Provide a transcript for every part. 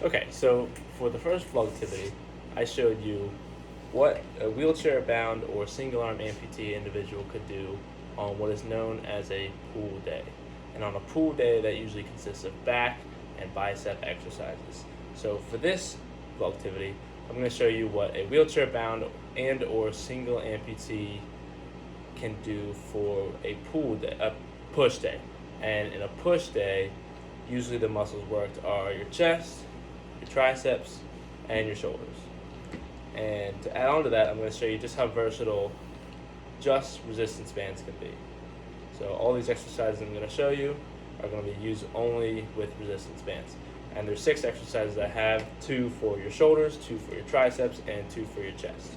Okay, so for the first Vlogtivity, I showed you what a wheelchair-bound or single-arm amputee individual could do on what is known as a pool day. And on a pool day, that usually consists of back and bicep exercises. So for this Vlogtivity, I'm going to show you what a wheelchair-bound and or single amputee can do for a pool day, a push day. And in a push day, usually the muscles worked are your chest, your triceps, and your shoulders. And to add on to that, I'm going to show you just how versatile just resistance bands can be. So all these exercises I'm going to show you are going to be used only with resistance bands. And there's 6 exercises I have, 2 for your shoulders, 2 for your triceps, and 2 for your chest.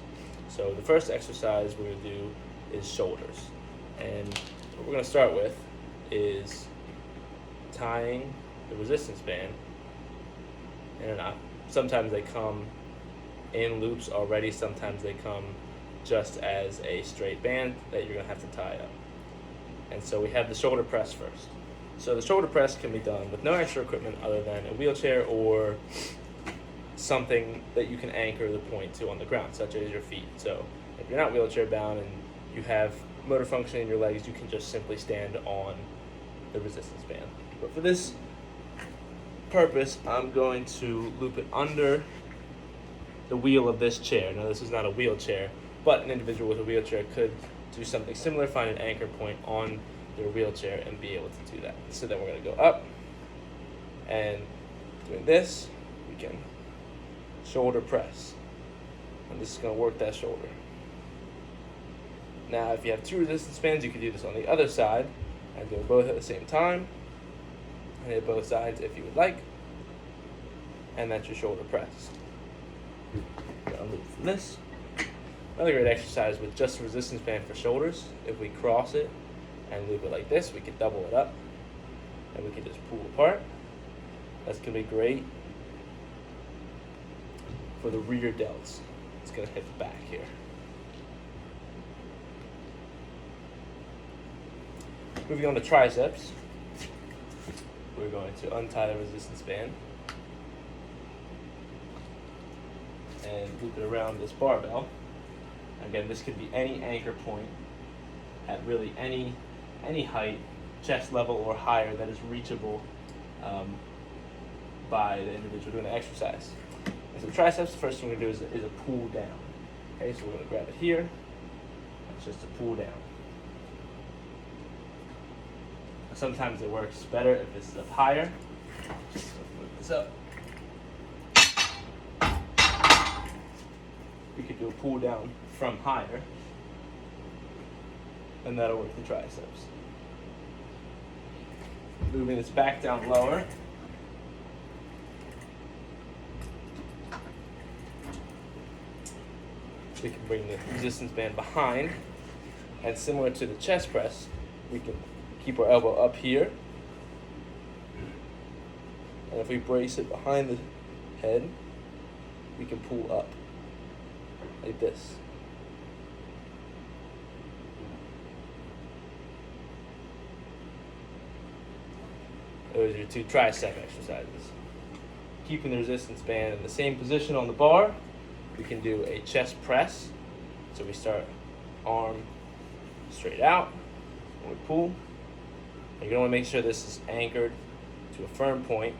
So the first exercise we're going to do is shoulders. And what we're going to start with is tying the resistance band in a knot. Sometimes they come in loops already, sometimes they come just as a straight band that you're going to have to tie up. And so we have the shoulder press first. So the shoulder press can be done with no extra equipment other than a wheelchair or something that you can anchor the point to on the ground, such as your feet. So if you're not wheelchair bound and you have motor function in your legs, you can just simply stand on the resistance band. But for this purpose, I'm going to loop it under the wheel of this chair. Now, this is not a wheelchair, but an individual with a wheelchair could do something similar, find an anchor point on their wheelchair and be able to do that. So then we're going to go up, and doing this, we can shoulder press. And this is going to work that shoulder. Now, if you have 2 resistance bands, you can do this on the other side and do both at the same time. And hit both sides if you would like. And that's your shoulder press. I'll move from this. Another great exercise with just a resistance band for shoulders. If we cross it and loop it like this, we can double it up. And we can just pull apart. That's going to be great for the rear delts. It's going to hit the back here. Moving on to triceps, we're going to untie the resistance band and loop it around this barbell. Again, this could be any anchor point at really any height, chest level or higher, that is reachable by the individual doing the exercise. And so triceps, the first thing we're going to do is a pull down. Okay, so we're going to grab it here. It's just a pull down. Sometimes it works better if this is up higher. Just move this up. We could do a pull down from higher, and that'll work the triceps. Moving this back down lower. We can bring the resistance band behind, and similar to the chest press, we can keep our elbow up here, and if we brace it behind the head, we can pull up like this. Those are your 2 tricep exercises. Keeping the resistance band in the same position on the bar, we can do a chest press. So we start arm straight out, and we pull. You're going to want to make sure this is anchored to a firm point.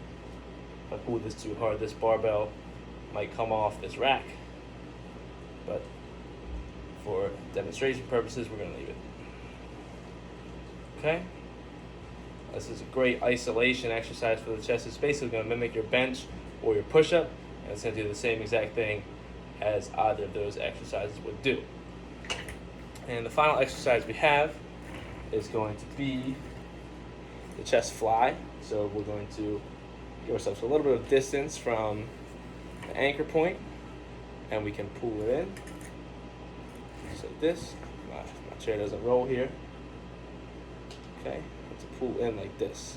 If I pull this too hard, this barbell might come off this rack. But for demonstration purposes, we're going to leave it. Okay? This is a great isolation exercise for the chest. It's basically going to mimic your bench or your push-up, and it's going to do the same exact thing as either of those exercises would do. And the final exercise we have is going to be the chest fly. So we're going to give ourselves a little bit of distance from the anchor point, and we can pull it in just like this. My chair doesn't roll here. Okay, let's pull in like this.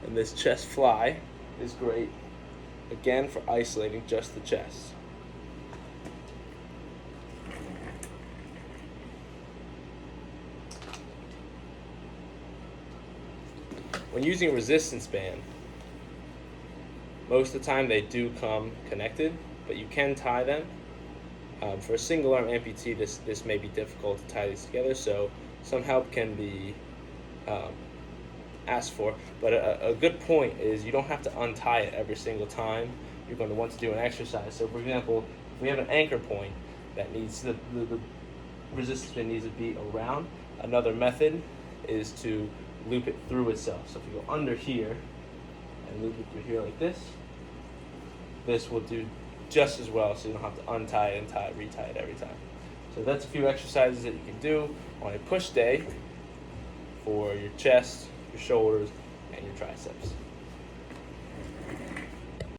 And this chest fly is great, again, for isolating just the chest. when using a resistance band, most of the time they do come connected, but you can tie them. For a single arm amputee, this may be difficult to tie these together, so some help can be asked for. But a good point is you don't have to untie it every single time you're going to want to do an exercise. So for example, if we have an anchor point that needs the resistance band needs to be around, another method is to loop it through itself. So if you go under here and loop it through here like this will do just as well, so you don't have to untie it and retie it every time. So that's a few exercises that you can do on a push day for your chest, your shoulders, and your triceps.